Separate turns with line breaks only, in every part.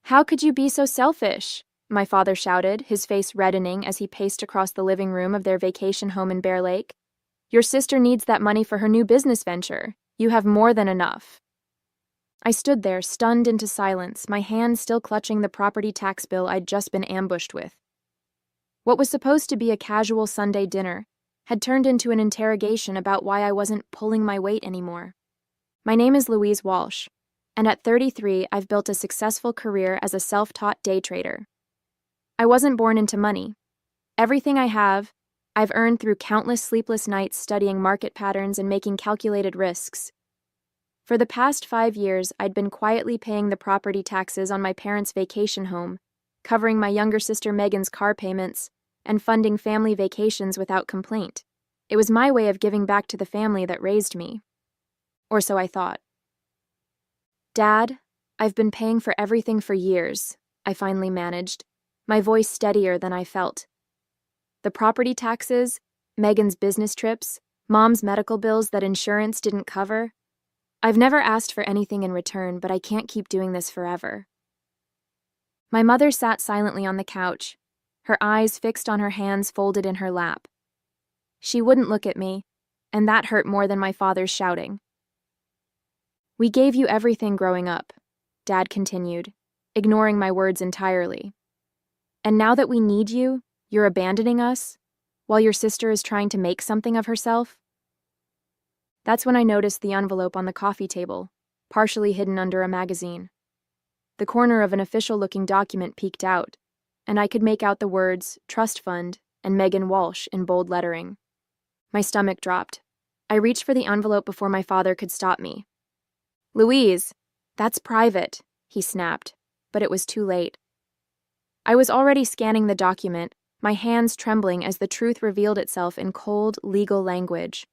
How could you be so selfish? My father shouted, his face reddening as he paced across the living room of their vacation home in Bear Lake. Your sister needs that money for her new business venture. You have more than enough. I stood there, stunned into silence, my hand still clutching the property tax bill I'd just been ambushed with. What was supposed to be a casual Sunday dinner had turned into an interrogation about why I wasn't pulling my weight anymore. My name is Louise Walsh, and at 33, I've built a successful career as a self-taught day trader. I wasn't born into money. Everything I have, I've earned through countless sleepless nights studying market patterns and making calculated risks. For the past 5 years, I'd been quietly paying the property taxes on my parents' vacation home, covering my younger sister Megan's car payments, and funding family vacations without complaint. It was my way of giving back to the family that raised me. Or so I thought. Dad, I've been paying for everything for years, I finally managed, my voice steadier than I felt. The property taxes, Megan's business trips, Mom's medical bills that insurance didn't cover. I've never asked for anything in return, but I can't keep doing this forever. My mother sat silently on the couch, her eyes fixed on her hands folded in her lap. She wouldn't look at me, and that hurt more than my father's shouting. We gave you everything growing up, Dad continued, ignoring my words entirely. And now that we need you, you're abandoning us, while your sister is trying to make something of herself? That's when I noticed the envelope on the coffee table, partially hidden under a magazine. The corner of an official-looking document peeked out, and I could make out the words, Trust Fund, and Megan Walsh in bold lettering. My stomach dropped. I reached for the envelope before my father could stop me. Louise, that's private, he snapped, but it was too late. I was already scanning the document, my hands trembling as the truth revealed itself in cold, legal language.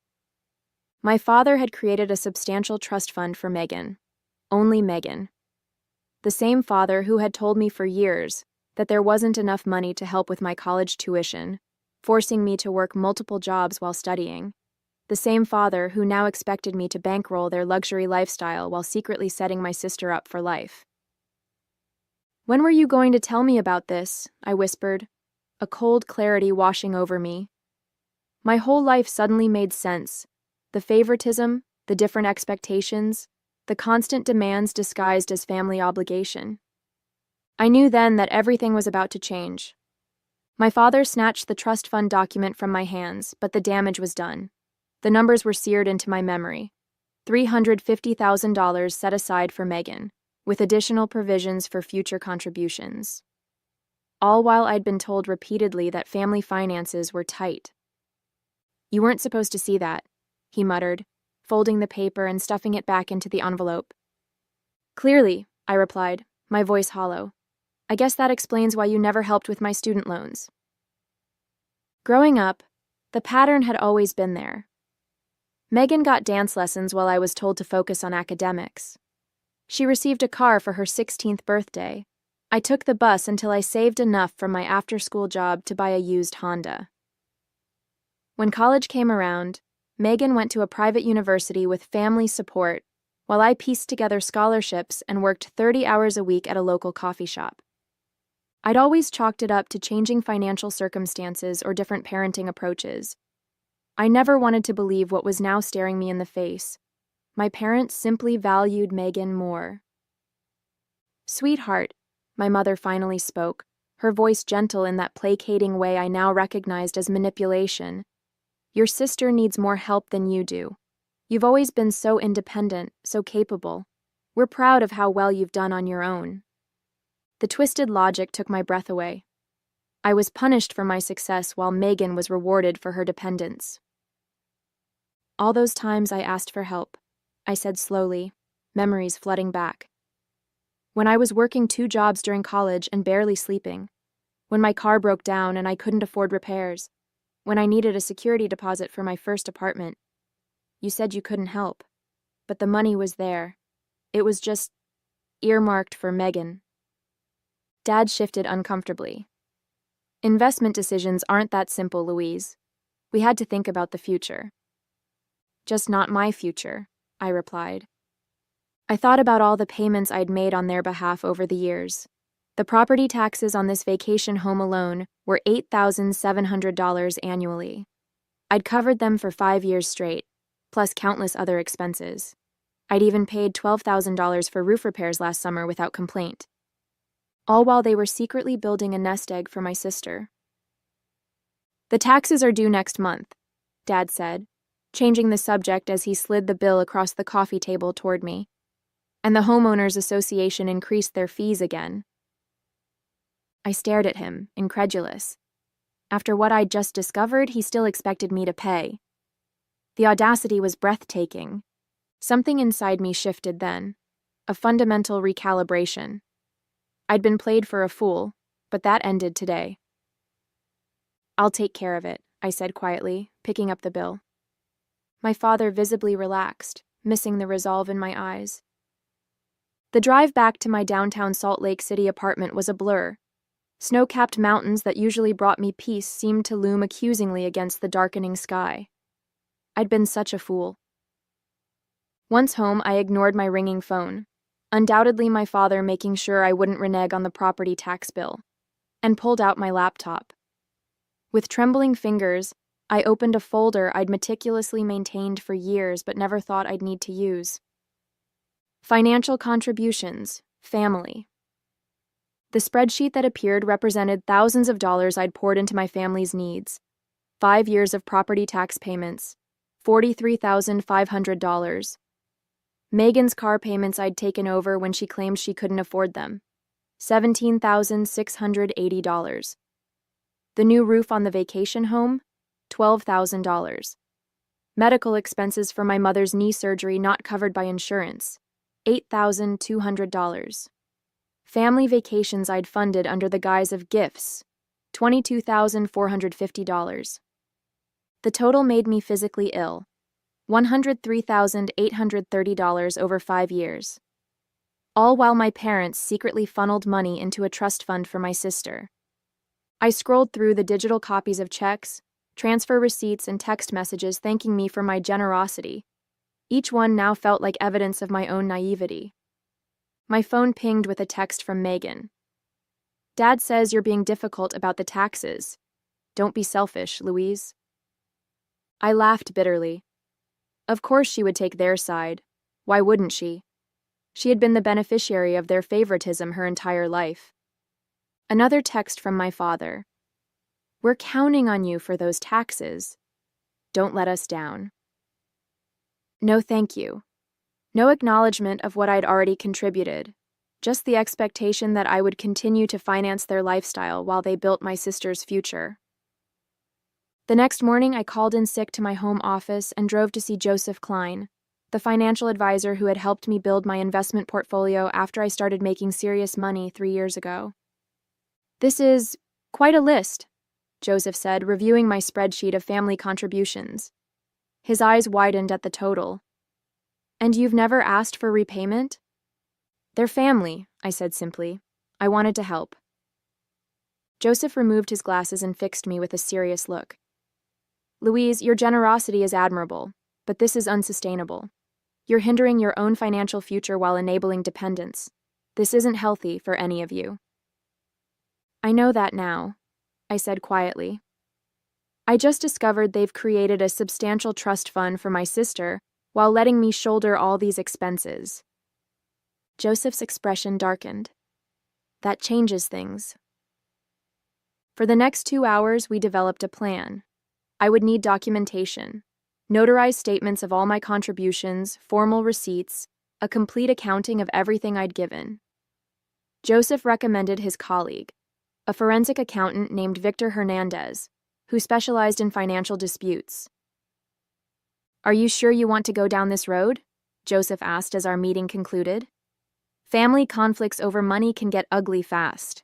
My father had created a substantial trust fund for Megan. Only Megan. The same father who had told me for years that there wasn't enough money to help with my college tuition, forcing me to work multiple jobs while studying. The same father who now expected me to bankroll their luxury lifestyle while secretly setting my sister up for life. When were you going to tell me about this? I whispered, a cold clarity washing over me. My whole life suddenly made sense. The favoritism, the different expectations, the constant demands disguised as family obligation. I knew then that everything was about to change. My father snatched the trust fund document from my hands, but the damage was done. The numbers were seared into my memory. $350,000 set aside for Megan, with additional provisions for future contributions. All while I'd been told repeatedly that family finances were tight. You weren't supposed to see that, he muttered, folding the paper and stuffing it back into the envelope. Clearly, I replied, my voice hollow. I guess that explains why you never helped with my student loans. Growing up, the pattern had always been there. Megan got dance lessons while I was told to focus on academics. She received a car for her 16th birthday. I took the bus until I saved enough from my after-school job to buy a used Honda. When college came around, Megan went to a private university with family support, while I pieced together scholarships and worked 30 hours a week at a local coffee shop. I'd always chalked it up to changing financial circumstances or different parenting approaches. I never wanted to believe what was now staring me in the face. My parents simply valued Megan more. Sweetheart, my mother finally spoke, her voice gentle in that placating way I now recognized as manipulation. Your sister needs more help than you do. You've always been so independent, so capable. We're proud of how well you've done on your own. The twisted logic took my breath away. I was punished for my success while Megan was rewarded for her dependence. All those times I asked for help, I said slowly, memories flooding back. When I was working 2 jobs during college and barely sleeping. When my car broke down and I couldn't afford repairs. When I needed a security deposit for my first apartment. You said you couldn't help. But the money was there. It was just earmarked for Megan. Dad shifted uncomfortably. Investment decisions aren't that simple, Louise. We had to think about the future. Just not my future, I replied. I thought about all the payments I'd made on their behalf over the years. The property taxes on this vacation home alone were $8,700 annually. I'd covered them for 5 years straight, plus countless other expenses. I'd even paid $12,000 for roof repairs last summer without complaint. All while they were secretly building a nest egg for my sister. The taxes are due next month, Dad said, changing the subject as he slid the bill across the coffee table toward me. And the homeowners association increased their fees again. I stared at him, incredulous. After what I'd just discovered, he still expected me to pay. The audacity was breathtaking. Something inside me shifted then, a fundamental recalibration. I'd been played for a fool, but that ended today. I'll take care of it, I said quietly, picking up the bill. My father visibly relaxed, missing the resolve in my eyes. The drive back to my downtown Salt Lake City apartment was a blur. Snow-capped mountains that usually brought me peace seemed to loom accusingly against the darkening sky. I'd been such a fool. Once home, I ignored my ringing phone, undoubtedly my father making sure I wouldn't renege on the property tax bill, and pulled out my laptop. With trembling fingers, I opened a folder I'd meticulously maintained for years but never thought I'd need to use. Financial contributions, family. The spreadsheet that appeared represented thousands of dollars I'd poured into my family's needs. 5 years of property tax payments, $43,500. Megan's car payments I'd taken over when she claimed she couldn't afford them, $17,680. The new roof on the vacation home, $12,000. Medical expenses for my mother's knee surgery not covered by insurance, $8,200. Family vacations I'd funded under the guise of gifts, $22,450. The total made me physically ill, $103,830 over 5 years. All while my parents secretly funneled money into a trust fund for my sister. I scrolled through the digital copies of checks, transfer receipts, and text messages thanking me for my generosity. Each one now felt like evidence of my own naivety. My phone pinged with a text from Megan. Dad says you're being difficult about the taxes. Don't be selfish, Louise. I laughed bitterly. Of course she would take their side. Why wouldn't she? She had been the beneficiary of their favoritism her entire life. Another text from my father. We're counting on you for those taxes. Don't let us down. No thank you. No acknowledgement of what I'd already contributed, just the expectation that I would continue to finance their lifestyle while they built my sister's future. The next morning, I called in sick to my home office and drove to see Joseph Klein, the financial advisor who had helped me build my investment portfolio after I started making serious money 3 years ago. This is quite a list, Joseph said, reviewing my spreadsheet of family contributions. His eyes widened at the total. And you've never asked for repayment? They're family, I said simply. I wanted to help. Joseph removed his glasses and fixed me with a serious look. Louise, your generosity is admirable, but this is unsustainable. You're hindering your own financial future while enabling dependence. This isn't healthy for any of you. I know that now, I said quietly. I just discovered they've created a substantial trust fund for my sister while letting me shoulder all these expenses. Joseph's expression darkened. That changes things. For the next 2 hours, we developed a plan. I would need documentation, notarized statements of all my contributions, formal receipts, a complete accounting of everything I'd given. Joseph recommended his colleague, a forensic accountant named Victor Hernandez, who specialized in financial disputes. Are you sure you want to go down this road? Joseph asked as our meeting concluded. Family conflicts over money can get ugly fast.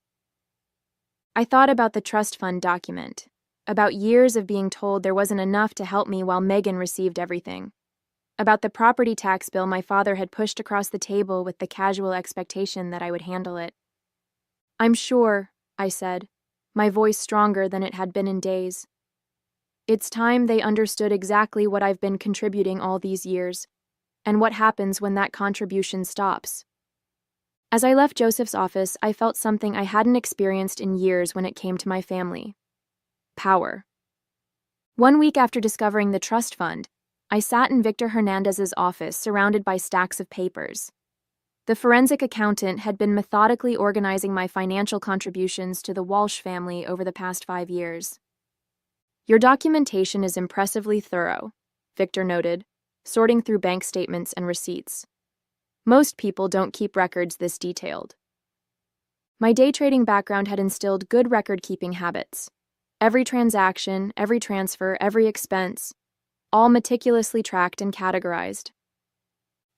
I thought about the trust fund document, about years of being told there wasn't enough to help me while Megan received everything, about the property tax bill my father had pushed across the table with the casual expectation that I would handle it. I'm sure, I said, my voice stronger than it had been in days. It's time they understood exactly what I've been contributing all these years, and what happens when that contribution stops. As I left Joseph's office, I felt something I hadn't experienced in years when it came to my family. Power. 1 week after discovering the trust fund, I sat in Victor Hernandez's office surrounded by stacks of papers. The forensic accountant had been methodically organizing my financial contributions to the Walsh family over the past 5 years. "Your documentation is impressively thorough," Victor noted, sorting through bank statements and receipts. "Most people don't keep records this detailed." My day trading background had instilled good record-keeping habits. Every transaction, every transfer, every expense, all meticulously tracked and categorized.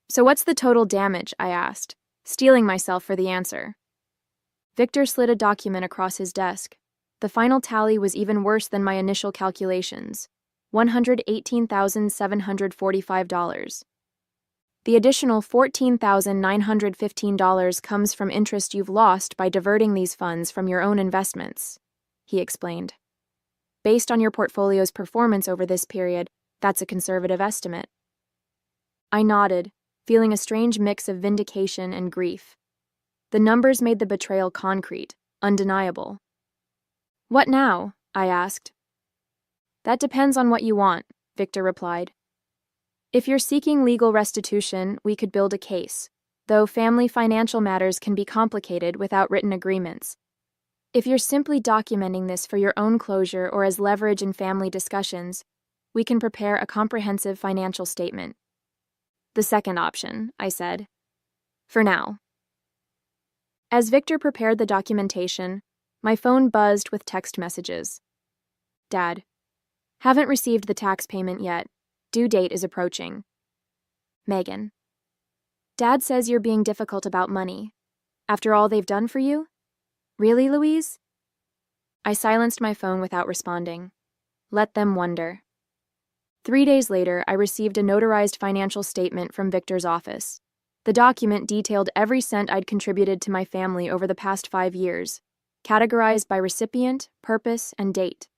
"So what's the total damage?" I asked, steeling myself for the answer. Victor slid a document across his desk. The final tally was even worse than my initial calculations: $118,745. The additional $14,915 comes from interest you've lost by diverting these funds from your own investments, he explained. "Based on your portfolio's performance over this period, that's a conservative estimate." I nodded, feeling a strange mix of vindication and grief. The numbers made the betrayal concrete, undeniable. "What now?" I asked. "That depends on what you want," Victor replied. "If you're seeking legal restitution, we could build a case, though family financial matters can be complicated without written agreements. If you're simply documenting this for your own closure or as leverage in family discussions, we can prepare a comprehensive financial statement." "The second option," I said. "For now." As Victor prepared the documentation, my phone buzzed with text messages. "Dad, haven't received the tax payment yet. Due date is approaching. Megan. Dad says you're being difficult about money. After all they've done for you? Really, Louise?" I silenced my phone without responding. Let them wonder. 3 days later, I received a notarized financial statement from Victor's office. The document detailed every cent I'd contributed to my family over the past 5 years, categorized by recipient, purpose, and date.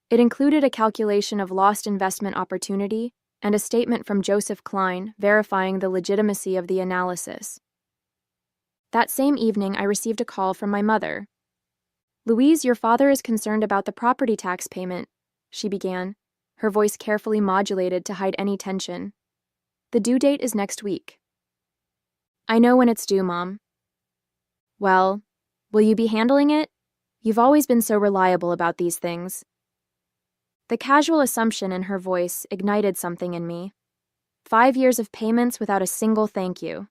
It included a calculation of lost investment opportunity and a statement from Joseph Klein verifying the legitimacy of the analysis. That same evening, I received a call from my mother. "Louise, your father is concerned about the property tax payment," she began, her voice carefully modulated to hide any tension. "The due date is next week." "I know when it's due, Mom." "Well, will you be handling it? You've always been so reliable about these things." The casual assumption in her voice ignited something in me. 5 years of payments without a single thank you.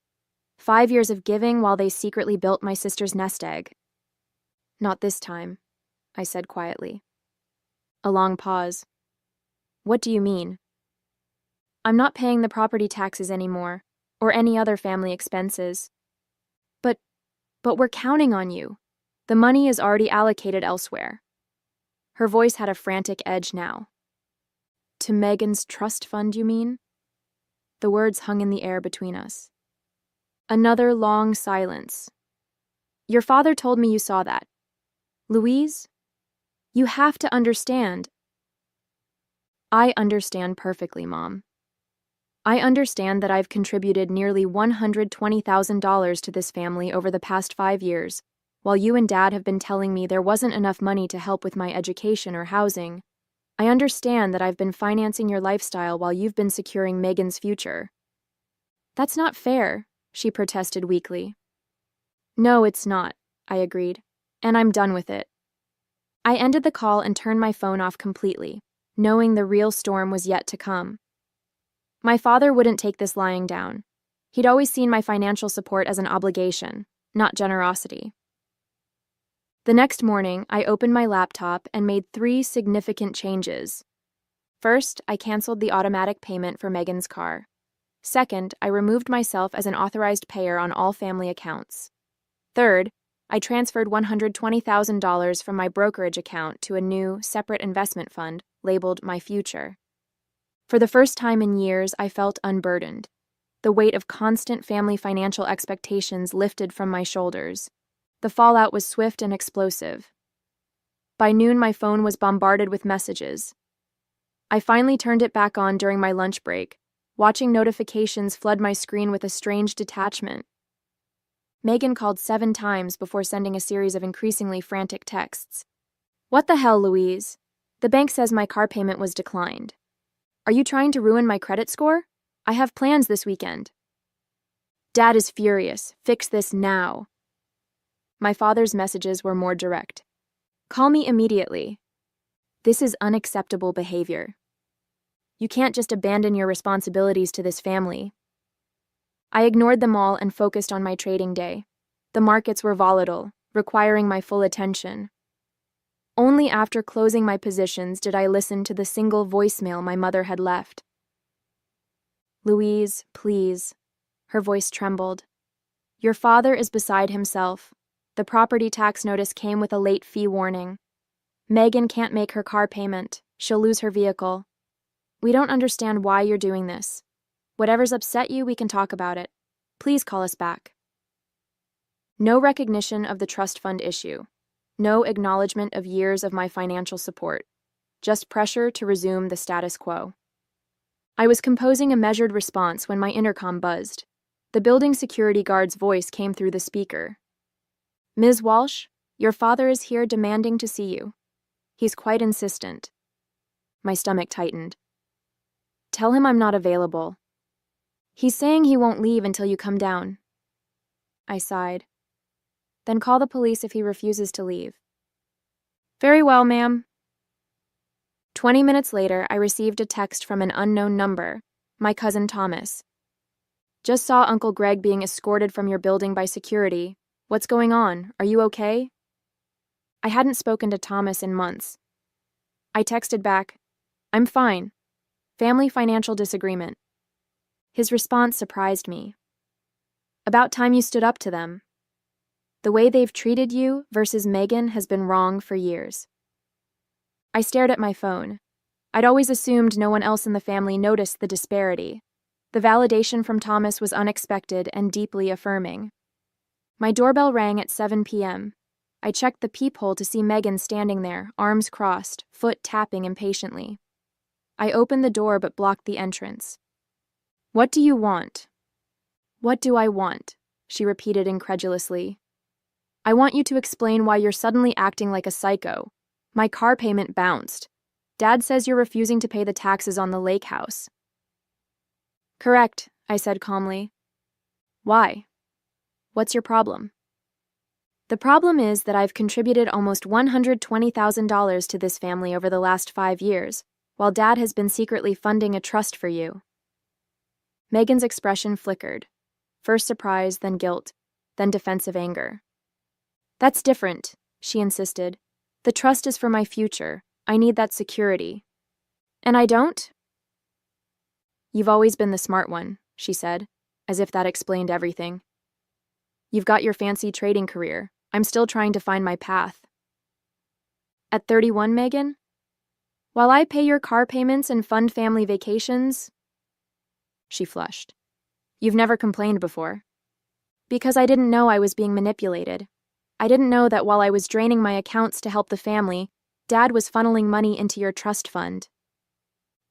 5 years of giving while they secretly built my sister's nest egg. "Not this time," I said quietly. A long pause. "What do you mean?" "I'm not paying the property taxes anymore, or any other family expenses." But we're counting on you. The money is already allocated elsewhere." Her voice had a frantic edge now. "To Megan's trust fund, you mean?" The words hung in the air between us. Another long silence. "Your father told me you saw that. Louise, you have to understand." "I understand perfectly, Mom. I understand that I've contributed nearly $120,000 to this family over the past 5 years, while you and Dad have been telling me there wasn't enough money to help with my education or housing. I understand that I've been financing your lifestyle while you've been securing Megan's future." "That's not fair," she protested weakly. "No, it's not," I agreed, "and I'm done with it." I ended the call and turned my phone off completely, knowing the real storm was yet to come. My father wouldn't take this lying down. He'd always seen my financial support as an obligation, not generosity. The next morning, I opened my laptop and made 3 significant changes. First, I canceled the automatic payment for Megan's car. Second, I removed myself as an authorized payer on all family accounts. Third, I transferred $120,000 from my brokerage account to a new, separate investment fund labeled My Future. For the first time in years, I felt unburdened. The weight of constant family financial expectations lifted from my shoulders. The fallout was swift and explosive. By noon, my phone was bombarded with messages. I finally turned it back on during my lunch break, watching notifications flood my screen with a strange detachment. Megan called 7 times before sending a series of increasingly frantic texts. What the hell, Louise? The bank says my car payment was declined. Are you trying to ruin my credit score? I have plans this weekend. Dad is furious. Fix this now. My father's messages were more direct. Call me immediately. This is unacceptable behavior. You can't just abandon your responsibilities to this family. I ignored them all and focused on my trading day. The markets were volatile, requiring my full attention. Only after closing my positions did I listen to the single voicemail my mother had left. Louise, please. Her voice trembled. Your father is beside himself. The property tax notice came with a late fee warning. Megan can't make her car payment. She'll lose her vehicle. We don't understand why you're doing this. Whatever's upset you, we can talk about it. Please call us back. No recognition of the trust fund issue. No acknowledgement of years of my financial support. Just pressure to resume the status quo. I was composing a measured response when my intercom buzzed. The building security guard's voice came through the speaker. Ms. Walsh, your father is here demanding to see you. He's quite insistent. My stomach tightened. Tell him I'm not available. He's saying he won't leave until you come down. I sighed. Then call the police if he refuses to leave. Very well, ma'am. 20 minutes later, I received a text from an unknown number, my cousin Thomas. Just saw Uncle Greg being escorted from your building by security. What's going on? Are you okay? I hadn't spoken to Thomas in months. I texted back, I'm fine. Family financial disagreement. His response surprised me. About time you stood up to them. The way they've treated you versus Megan has been wrong for years. I stared at my phone. I'd always assumed no one else in the family noticed the disparity. The validation from Thomas was unexpected and deeply affirming. My doorbell rang at 7 p.m. I checked the peephole to see Megan standing there, arms crossed, foot tapping impatiently. I opened the door but blocked the entrance. What do you want? What do I want? She repeated incredulously. I want you to explain why you're suddenly acting like a psycho. My car payment bounced. Dad says you're refusing to pay the taxes on the lake house. Correct, I said calmly. Why? What's your problem? The problem is that I've contributed almost $120,000 to this family over the last 5 years, while Dad has been secretly funding a trust for you. Megan's expression flickered. First surprise, then guilt, then defensive anger. That's different, she insisted. The trust is for my future. I need that security. And I don't? You've always been the smart one, she said, as if that explained everything. You've got your fancy trading career. I'm still trying to find my path. At 31, Megan? While I pay your car payments and fund family vacations? She flushed. You've never complained before. Because I didn't know I was being manipulated. I didn't know that while I was draining my accounts to help the family, Dad was funneling money into your trust fund.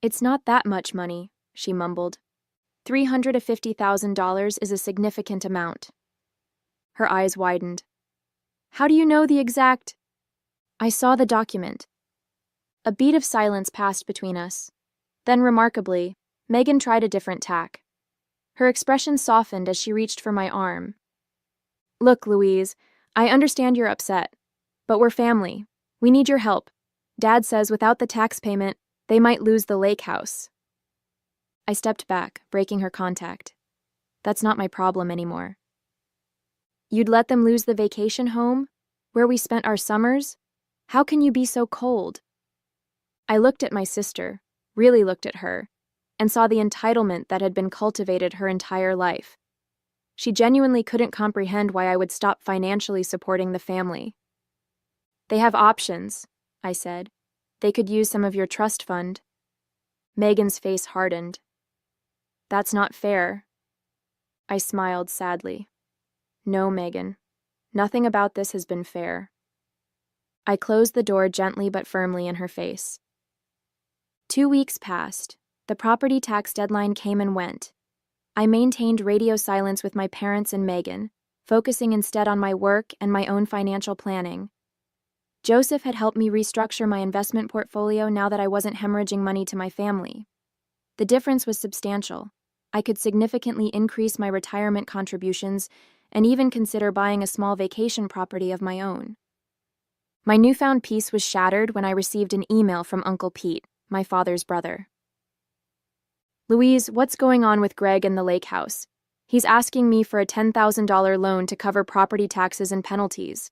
It's not that much money, she mumbled. $350,000 is a significant amount. Her eyes widened. How do you know the exact? I saw the document. A beat of silence passed between us. Then, remarkably, Megan tried a different tack. Her expression softened as she reached for my arm. Look, Louise, I understand you're upset, but we're family. We need your help. Dad says without the tax payment, they might lose the lake house. I stepped back, breaking her contact. That's not my problem anymore. You'd let them lose the vacation home, where we spent our summers? How can you be so cold? I looked at my sister, really looked at her, and saw the entitlement that had been cultivated her entire life. She genuinely couldn't comprehend why I would stop financially supporting the family. They have options, I said. They could use some of your trust fund. Megan's face hardened. That's not fair. I smiled sadly. No, Megan. Nothing about this has been fair. I closed the door gently but firmly in her face. 2 weeks passed. The property tax deadline came and went. I maintained radio silence with my parents and Megan, focusing instead on my work and my own financial planning. Joseph had helped me restructure my investment portfolio now that I wasn't hemorrhaging money to my family. The difference was substantial. I could significantly increase my retirement contributions and even consider buying a small vacation property of my own. My newfound peace was shattered when I received an email from Uncle Pete, my father's brother. "Louise, what's going on with Greg and the lake house? He's asking me for a $10,000 loan to cover property taxes and penalties.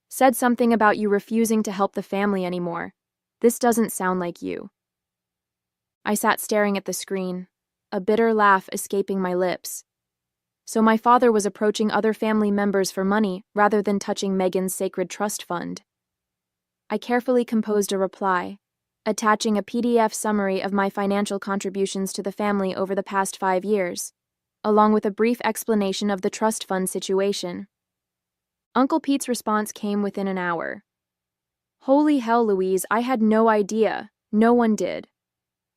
Said something about you refusing to help the family anymore. This doesn't sound like you." I sat staring at the screen, a bitter laugh escaping my lips. So my father was approaching other family members for money rather than touching Megan's sacred trust fund. I carefully composed a reply, attaching a PDF summary of my financial contributions to the family over the past 5 years, along with a brief explanation of the trust fund situation. Uncle Pete's response came within an hour. "Holy hell, Louise, I had no idea. No one did.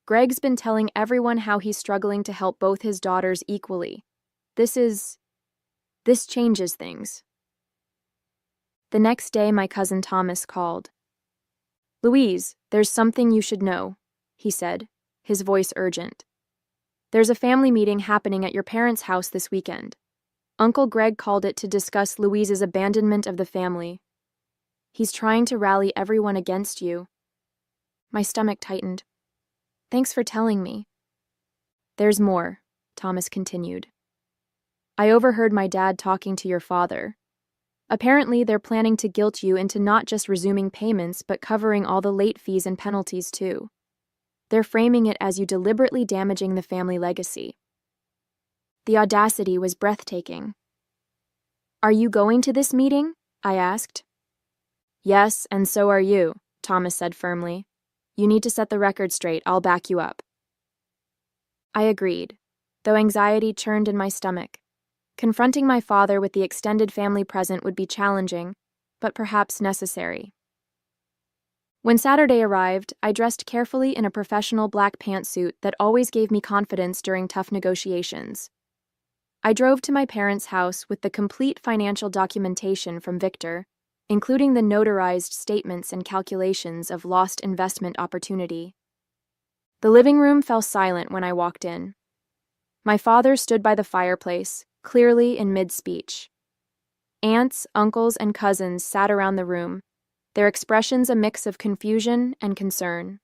Greg's been telling everyone how he's struggling to help both his daughters equally. This changes things." The next day, my cousin Thomas called. "Louise, there's something you should know," he said, his voice urgent. "There's a family meeting happening at your parents' house this weekend. Uncle Greg called it to discuss Louise's abandonment of the family. He's trying to rally everyone against you." My stomach tightened. "Thanks for telling me." "There's more," Thomas continued. "I overheard my dad talking to your father. Apparently, they're planning to guilt you into not just resuming payments, but covering all the late fees and penalties too. They're framing it as you deliberately damaging the family legacy." The audacity was breathtaking. "Are you going to this meeting?" I asked. "Yes, and so are you," Thomas said firmly. "You need to set the record straight. I'll back you up." I agreed, though anxiety churned in my stomach. Confronting my father with the extended family present would be challenging, but perhaps necessary. When Saturday arrived, I dressed carefully in a professional black pantsuit that always gave me confidence during tough negotiations. I drove to my parents' house with the complete financial documentation from Victor, including the notarized statements and calculations of lost investment opportunity. The living room fell silent when I walked in. My father stood by the fireplace, clearly in mid-speech. Aunts, uncles, and cousins sat around the room, their expressions a mix of confusion and concern.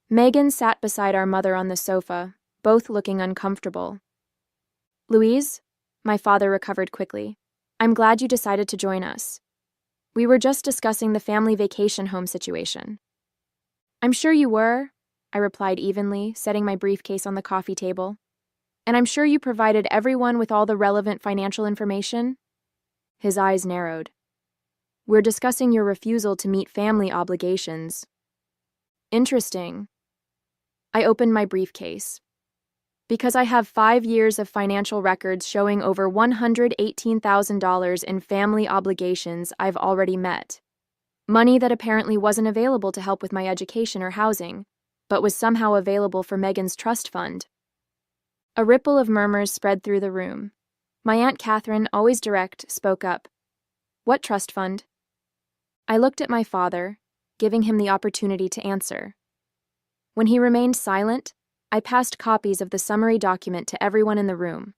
Megan sat beside our mother on the sofa, both looking uncomfortable. "Louise," my father recovered quickly, "I'm glad you decided to join us. We were just discussing the family vacation home situation." "I'm sure you were," I replied evenly, setting my briefcase on the coffee table. "And I'm sure you provided everyone with all the relevant financial information?" His eyes narrowed. "We're discussing your refusal to meet family obligations." "Interesting." I opened my briefcase. "Because I have 5 years of financial records showing over $118,000 in family obligations I've already met. Money that apparently wasn't available to help with my education or housing, but was somehow available for Megan's trust fund." A ripple of murmurs spread through the room. My Aunt Catherine, always direct, spoke up. "What trust fund?" I looked at my father, giving him the opportunity to answer. When he remained silent, I passed copies of the summary document to everyone in the room.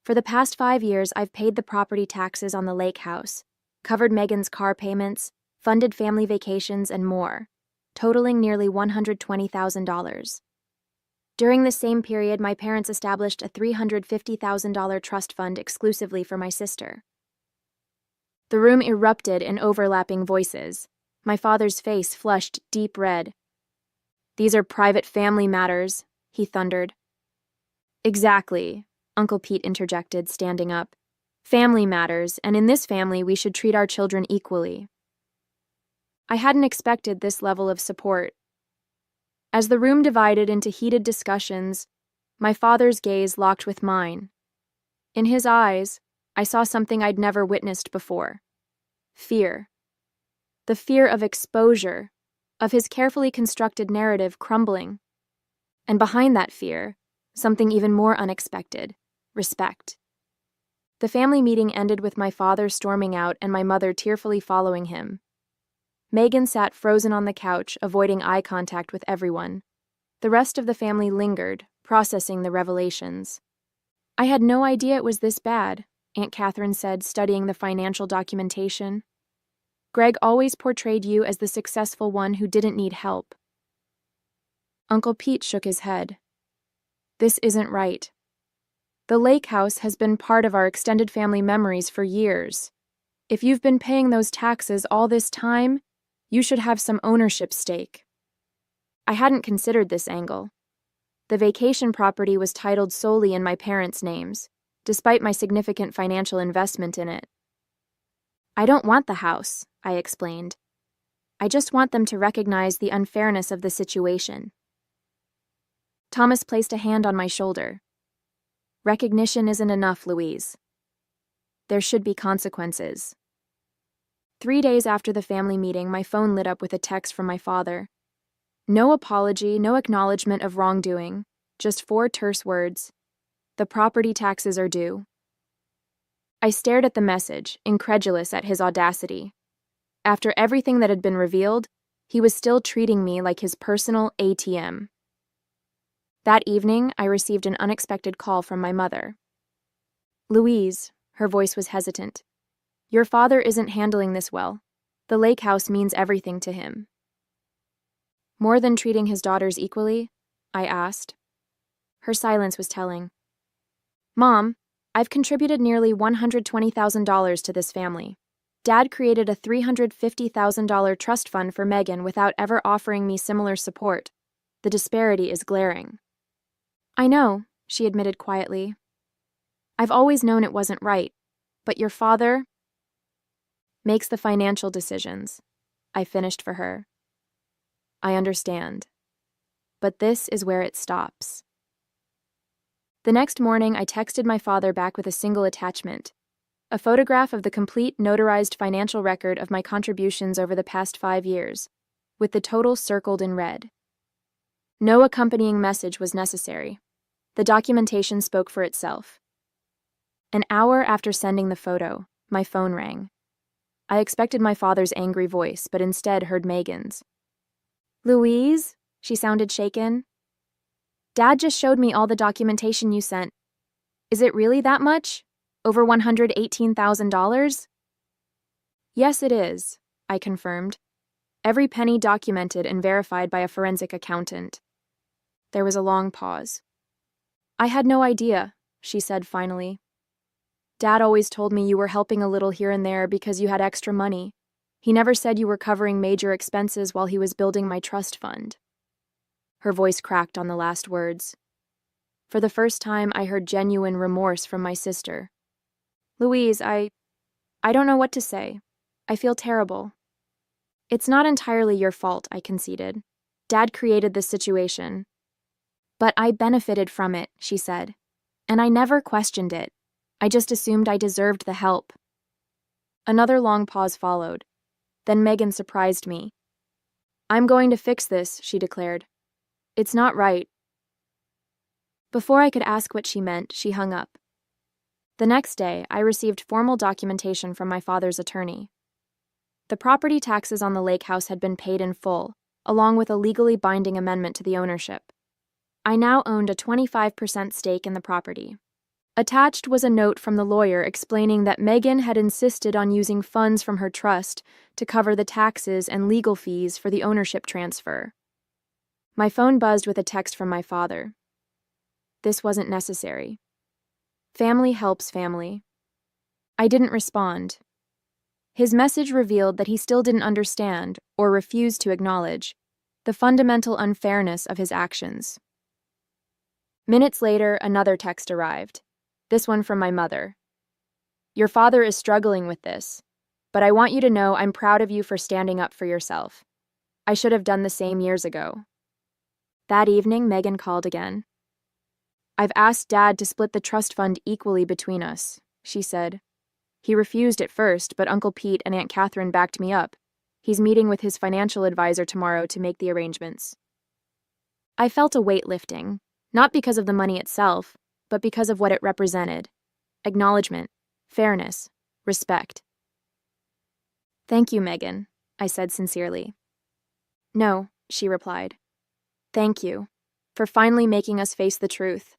"For the past 5 years, I've paid the property taxes on the lake house, covered Megan's car payments, funded family vacations, and more, totaling nearly $120,000. During the same period, my parents established a $350,000 trust fund exclusively for my sister." The room erupted in overlapping voices. My father's face flushed deep red. "These are private family matters," he thundered. "Exactly," Uncle Pete interjected, standing up. "Family matters, and in this family we should treat our children equally." I hadn't expected this level of support. As the room divided into heated discussions, my father's gaze locked with mine. In his eyes, I saw something I'd never witnessed before. Fear. The fear of exposure, of his carefully constructed narrative crumbling. And behind that fear, something even more unexpected: respect. The family meeting ended with my father storming out and my mother tearfully following him. Megan sat frozen on the couch, avoiding eye contact with everyone. The rest of the family lingered, processing the revelations. "I had no idea it was this bad," Aunt Catherine said, studying the financial documentation. "Greg always portrayed you as the successful one who didn't need help." Uncle Pete shook his head. "This isn't right. The lake house has been part of our extended family memories for years. If you've been paying those taxes all this time, you should have some ownership stake." I hadn't considered this angle. The vacation property was titled solely in my parents' names, despite my significant financial investment in it. "I don't want the house," I explained. "I just want them to recognize the unfairness of the situation." Thomas placed a hand on my shoulder. "Recognition isn't enough, Louise. There should be consequences." 3 days after the family meeting, my phone lit up with a text from my father. No apology, no acknowledgement of wrongdoing, just 4 terse words. "The property taxes are due." I stared at the message, incredulous at his audacity. After everything that had been revealed, he was still treating me like his personal ATM. That evening, I received an unexpected call from my mother. "Louise," her voice was hesitant, "your father isn't handling this well. The lake house means everything to him." "More than treating his daughters equally?" I asked. Her silence was telling. "Mom, I've contributed nearly $120,000 to this family. Dad created a $350,000 trust fund for Megan without ever offering me similar support. The disparity is glaring." "I know," she admitted quietly. "I've always known it wasn't right, but your father makes the financial decisions." I finished for her. "I understand. But this is where it stops." The next morning, I texted my father back with a single attachment: a photograph of the complete notarized financial record of my contributions over the past 5 years, with the total circled in red. No accompanying message was necessary. The documentation spoke for itself. An hour after sending the photo, my phone rang. I expected my father's angry voice, but instead heard Megan's. "Louise?" She sounded shaken. "Dad just showed me all the documentation you sent. Is it really that much? Over $118,000? "Yes, it is," I confirmed. "Every penny documented and verified by a forensic accountant." There was a long pause. "I had no idea," she said finally. "Dad always told me you were helping a little here and there because you had extra money. He never said you were covering major expenses while he was building my trust fund." Her voice cracked on the last words. For the first time, I heard genuine remorse from my sister. "Louise, I don't know what to say. I feel terrible." "It's not entirely your fault," I conceded. "Dad created this situation." "But I benefited from it," she said. "And I never questioned it. I just assumed I deserved the help." Another long pause followed. Then Megan surprised me. "I'm going to fix this," she declared. "It's not right." Before I could ask what she meant, she hung up. The next day, I received formal documentation from my father's attorney. The property taxes on the lake house had been paid in full, along with a legally binding amendment to the ownership. I now owned a 25% stake in the property. Attached was a note from the lawyer explaining that Megan had insisted on using funds from her trust to cover the taxes and legal fees for the ownership transfer. My phone buzzed with a text from my father. This wasn't necessary. Family helps family. I didn't respond. His message revealed that he still didn't understand, or refused to acknowledge, the fundamental unfairness of his actions. Minutes later, another text arrived. This one from my mother. "Your father is struggling with this, but I want you to know I'm proud of you for standing up for yourself. I should have done the same years ago." That evening, Megan called again. "I've asked Dad to split the trust fund equally between us," she said. "He refused at first, but Uncle Pete and Aunt Catherine backed me up. He's meeting with his financial advisor tomorrow to make the arrangements." I felt a weight lifting, not because of the money itself, but because of what it represented. Acknowledgement, fairness, respect. Thank you, Megan, I said sincerely. No, she replied. Thank you for finally making us face the truth.